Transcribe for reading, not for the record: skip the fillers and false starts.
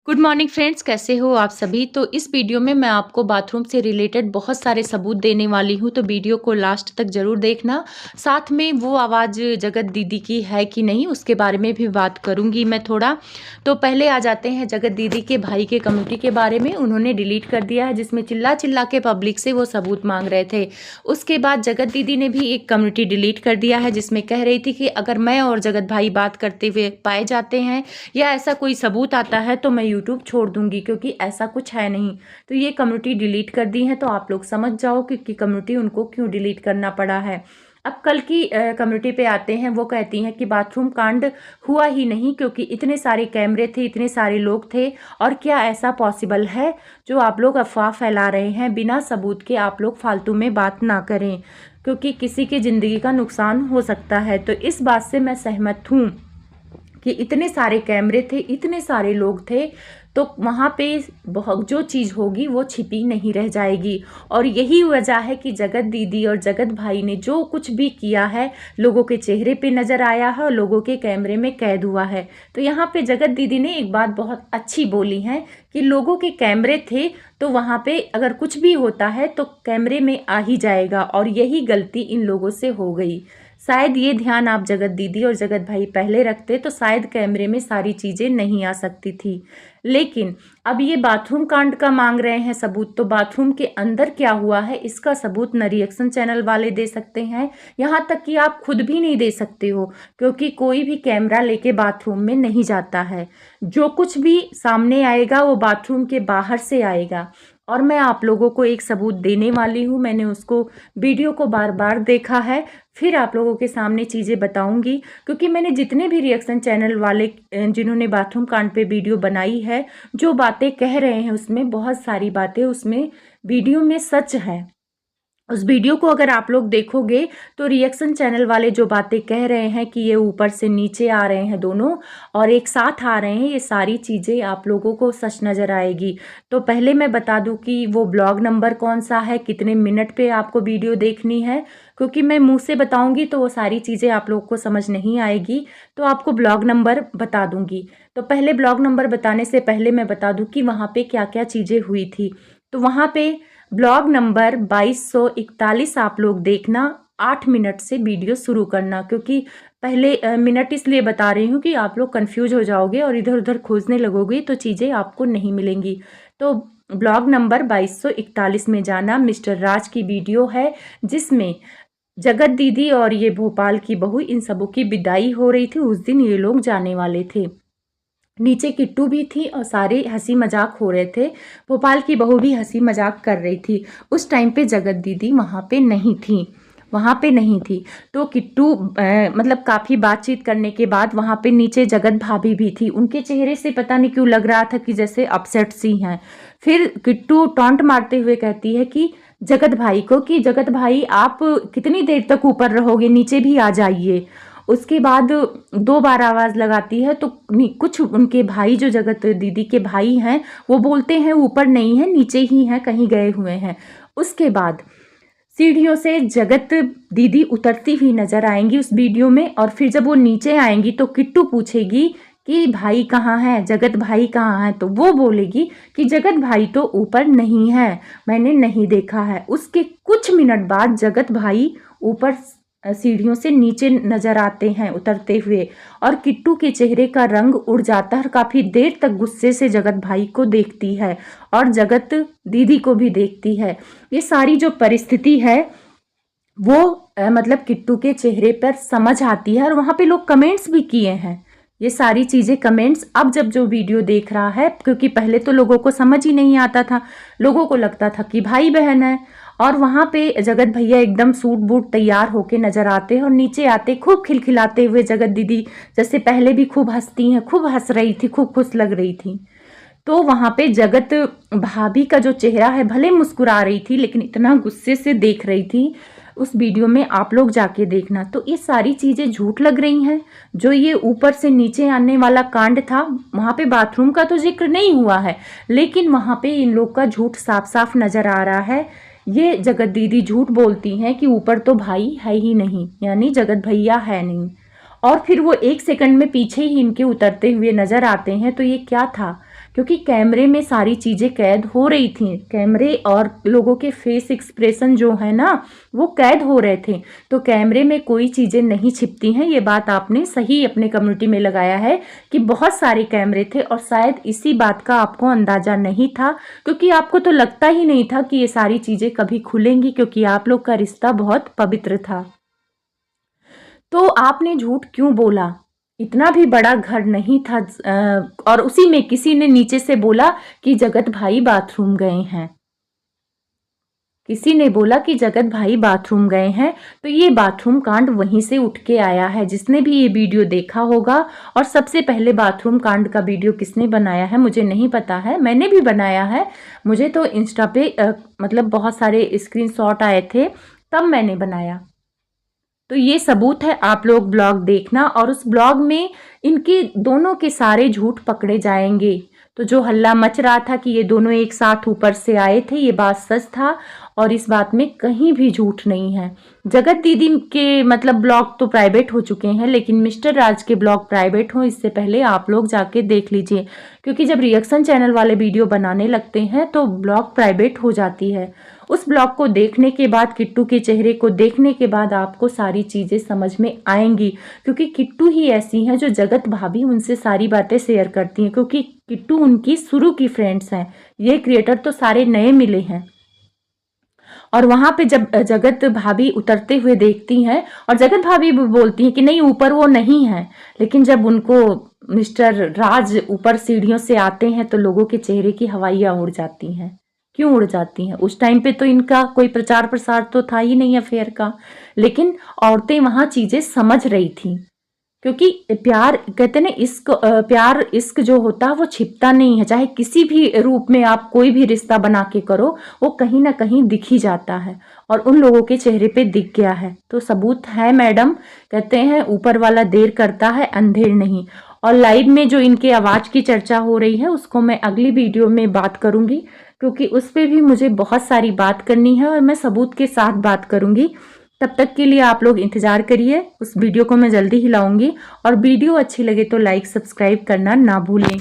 Good morning friends, कैसे हो आप सभी। तो इस वीडियो में मैं आपको बाथरूम से रिलेटेड बहुत सारे सबूत देने वाली हूँ, तो वीडियो को लास्ट तक ज़रूर देखना। साथ में वो आवाज़ जगत दीदी की है कि नहीं, उसके बारे में भी बात करूँगी मैं थोड़ा। तो पहले आ जाते हैं जगत दीदी के भाई के कम्युनिटी के बारे में। उन्होंने डिलीट कर दिया है, जिसमें चिल्ला चिल्ला के पब्लिक से वो सबूत मांग रहे थे। उसके बाद जगत दीदी ने भी एक कम्युनिटी डिलीट कर दिया है, जिसमें कह रही थी कि अगर मैं और जगत भाई बात करते हुए पाए जाते हैं या ऐसा कोई सबूत आता है तो मैं यूट्यूब छोड़ दूंगी, क्योंकि ऐसा कुछ है नहीं। तो ये कम्युनिटी डिलीट कर दी है, तो आप लोग समझ जाओ कि कम्युनिटी उनको क्यों डिलीट करना पड़ा है। अब कल की कम्युनिटी पे आते हैं। वो कहती हैं कि बाथरूम कांड हुआ ही नहीं, क्योंकि इतने सारे कैमरे थे, इतने सारे लोग थे, और क्या ऐसा पॉसिबल है। जो आप लोग अफवाह फैला रहे हैं बिना सबूत के, आप लोग फालतू में बात ना करें, क्योंकि किसी की ज़िंदगी का नुकसान हो सकता है। तो इस बात से मैं सहमत हूँ कि इतने सारे कैमरे थे, इतने सारे लोग थे, तो वहाँ पे बहुत जो चीज़ होगी वो छिपी नहीं रह जाएगी। और यही वजह है कि जगत दीदी और जगत भाई ने जो कुछ भी किया है, लोगों के चेहरे पे नज़र आया है और लोगों के कैमरे में कैद हुआ है। तो यहाँ पे जगत दीदी ने एक बात बहुत अच्छी बोली है कि लोगों के कैमरे थे, तो वहाँ पे अगर कुछ भी होता है तो कैमरे में आ ही जाएगा, और यही गलती इन लोगों से हो गई। शायद ये ध्यान आप जगत दीदी और जगत भाई पहले रखते तो शायद कैमरे में सारी चीज़ें नहीं आ सकती थी। लेकिन अब ये बाथरूम कांड का मांग रहे हैं सबूत, तो बाथरूम के अंदर क्या हुआ है इसका सबूत न रिएक्शन चैनल वाले दे सकते हैं, यहाँ तक कि आप खुद भी नहीं दे सकते हो, क्योंकि कोई भी कैमरा लेके बाथरूम में नहीं जाता है। जो कुछ भी सामने आएगा वो बाथरूम के बाहर से आएगा। और मैं आप लोगों को एक सबूत देने वाली हूँ। मैंने उसको वीडियो को बार बार देखा है, फिर आप लोगों के सामने चीज़ें बताऊंगी, क्योंकि मैंने जितने भी रिएक्शन चैनल वाले जिन्होंने बाथरूम कांड पे वीडियो बनाई है, जो बातें कह रहे हैं उसमें बहुत सारी बातें उसमें वीडियो में सच है। उस वीडियो को अगर आप लोग देखोगे तो रिएक्शन चैनल वाले जो बातें कह रहे हैं कि ये ऊपर से नीचे आ रहे हैं दोनों और एक साथ आ रहे हैं, ये सारी चीज़ें आप लोगों को सच नज़र आएगी। तो पहले मैं बता दूं कि वो ब्लॉग नंबर कौन सा है, कितने मिनट पे आपको वीडियो देखनी है, क्योंकि मैं मुंह से बताऊंगी तो वो सारी चीज़ें आप लोग को समझ नहीं आएगी। तो आपको ब्लॉग नंबर बता दूंगी। तो पहले ब्लॉग नंबर बताने से पहले मैं बता दूं कि वहाँ पे क्या क्या चीज़ें हुई थी। तो वहाँ पे ब्लॉग नंबर 2241 आप लोग देखना, 8 मिनट से वीडियो शुरू करना, क्योंकि पहले मिनट इसलिए बता रही हूँ कि आप लोग कंफ्यूज हो जाओगे और इधर उधर खोजने लगोगे तो चीज़ें आपको नहीं मिलेंगी। तो ब्लॉग नंबर 2241 में जाना, मिस्टर राज की वीडियो है, जिसमें जगत दीदी और ये भोपाल की बहू इन सबों की विदाई हो रही थी। उस दिन ये लोग जाने वाले थे। नीचे किट्टू भी थी और सारे हंसी मजाक हो रहे थे। भोपाल की बहू भी हंसी मजाक कर रही थी। उस टाइम पे जगत दीदी वहाँ पे नहीं थी, वहाँ पे नहीं थी। तो किट्टू मतलब काफ़ी बातचीत करने के बाद वहाँ पे नीचे जगत भाभी भी थी। उनके चेहरे से पता नहीं क्यों लग रहा था कि जैसे अपसेट सी हैं। फिर किट्टू टॉन्ट मारते हुए कहती है कि जगत भाई को कि जगत भाई आप कितनी देर तक ऊपर रहोगे, नीचे भी आ जाइए। उसके बाद 2 बार आवाज़ लगाती है, तो कुछ उनके भाई जो जगत दीदी के भाई हैं वो बोलते हैं ऊपर नहीं है, नीचे ही हैं, कहीं गए हुए हैं। उसके बाद सीढ़ियों से जगत दीदी उतरती हुई नजर आएंगी उस वीडियो में, और फिर जब वो नीचे आएंगी तो किट्टू पूछेगी कि भाई कहाँ है, जगत भाई कहाँ है, तो वो बोलेगी कि जगत भाई तो ऊपर नहीं है, मैंने नहीं देखा है। उसके कुछ मिनट बाद जगत भाई ऊपर सीढ़ियों से नीचे नजर आते हैं उतरते हुए, और किट्टू के चेहरे का रंग उड़ जाता है। काफी देर तक गुस्से से जगत भाई को देखती है और जगत दीदी को भी देखती है। ये सारी जो परिस्थिति है वो मतलब किट्टू के चेहरे पर समझ आती है, और वहां पे लोग कमेंट्स भी किए हैं। ये सारी चीजें कमेंट्स अब जब जो वीडियो देख रहा है, क्योंकि पहले तो लोगों को समझ ही नहीं आता था, लोगों को लगता था कि भाई बहन है। और वहां पे जगत भैया एकदम सूट बूट तैयार होके नजर आते हैं, और नीचे आते खूब खिलखिलाते हुए जगत दीदी जैसे पहले भी खूब हंसती हैं, खूब हंस रही थी, खूब खुश लग रही थी। तो वहां पे जगत भाभी का जो चेहरा है, भले मुस्कुरा रही थी लेकिन इतना गुस्से से देख रही थी। उस वीडियो में आप लोग जाके देखना। तो ये सारी चीजें झूठ लग रही हैं। जो ये ऊपर से नीचे आने वाला कांड था, वहां पे बाथरूम का तो जिक्र नहीं हुआ है, लेकिन वहां पे इन लोग का झूठ साफ साफ नजर आ रहा है। ये जगत दीदी झूठ बोलती हैं कि ऊपर तो भाई है ही नहीं, यानी जगत भैया है नहीं, और फिर वो 1 सेकंड में पीछे ही इनके उतरते हुए नजर आते हैं। तो ये क्या था, क्योंकि कैमरे में सारी चीज़ें कैद हो रही थी। कैमरे और लोगों के फेस एक्सप्रेशन जो है ना वो कैद हो रहे थे। तो कैमरे में कोई चीज़ें नहीं छिपती हैं। ये बात आपने सही अपने कम्युनिटी में लगाया है कि बहुत सारे कैमरे थे और शायद इसी बात का आपको अंदाज़ा नहीं था, क्योंकि आपको तो लगता ही नहीं था कि ये सारी चीज़ें कभी खुलेंगी, क्योंकि आप लोग का रिश्ता बहुत पवित्र था। तो आपने झूठ क्यों बोला? इतना भी बड़ा घर नहीं था। और उसी में किसी ने नीचे से बोला कि जगत भाई बाथरूम गए हैं। किसी ने बोला कि जगत भाई बाथरूम गए हैं। तो ये बाथरूम कांड वहीं से उठ के आया है। जिसने भी ये वीडियो देखा होगा, और सबसे पहले बाथरूम कांड का वीडियो किसने बनाया है मुझे नहीं पता है, मैंने भी बनाया है। मुझे तो इंस्टा पे मतलब बहुत सारे स्क्रीनशॉट आए थे, तब मैंने बनाया। तो ये सबूत है, आप लोग ब्लॉग देखना और उस ब्लॉग में इनके दोनों के सारे झूठ पकड़े जाएंगे। तो जो हल्ला मच रहा था कि ये दोनों एक साथ ऊपर से आए थे, ये बात सच था और इस बात में कहीं भी झूठ नहीं है। जगत दीदी के मतलब ब्लॉग तो प्राइवेट हो चुके हैं, लेकिन मिस्टर राज के ब्लॉग प्राइवेट हो इससे पहले आप लोग जाके देख लीजिए, क्योंकि जब रिएक्शन चैनल वाले वीडियो बनाने लगते हैं तो ब्लॉग प्राइवेट हो जाती है। उस ब्लॉग को देखने के बाद, किट्टू के चेहरे को देखने के बाद आपको सारी चीज़ें समझ में आएंगी, क्योंकि किट्टू ही ऐसी हैं जो जगत भाभी उनसे सारी बातें शेयर करती हैं, क्योंकि किट्टू उनकी शुरू की फ्रेंड्स हैं। ये क्रिएटर तो सारे नए मिले हैं। और वहां पे जब जगत भाभी उतरते हुए देखती हैं और जगत भाभी बोलती हैं कि नहीं ऊपर वो नहीं है, लेकिन जब उनको मिस्टर राज ऊपर सीढ़ियों से आते हैं तो लोगों के चेहरे की हवाइयाँ उड़ जाती हैं। क्यों उड़ जाती हैं? उस टाइम पे तो इनका कोई प्रचार प्रसार तो था ही नहीं अफेयर का, लेकिन औरतें वहां चीजें समझ रही थी। क्योंकि प्यार कहते ना, इश्क प्यार इश्क जो होता है वो छिपता नहीं है। चाहे किसी भी रूप में आप कोई भी रिश्ता बना के करो, वो कहीं ना कहीं दिख ही जाता है, और उन लोगों के चेहरे पे दिख गया है। तो सबूत है मैडम। कहते हैं ऊपर वाला देर करता है अंधेर नहीं। और लाइव में जो इनके आवाज की चर्चा हो रही है उसको मैं अगली वीडियो में बात करूंगी, क्योंकि उस पर भी मुझे बहुत सारी बात करनी है और मैं सबूत के साथ बात करूंगी। तब तक के लिए आप लोग इंतजार करिए, उस वीडियो को मैं जल्दी ही लाऊंगी। और वीडियो अच्छी लगे तो लाइक सब्सक्राइब करना ना भूलें।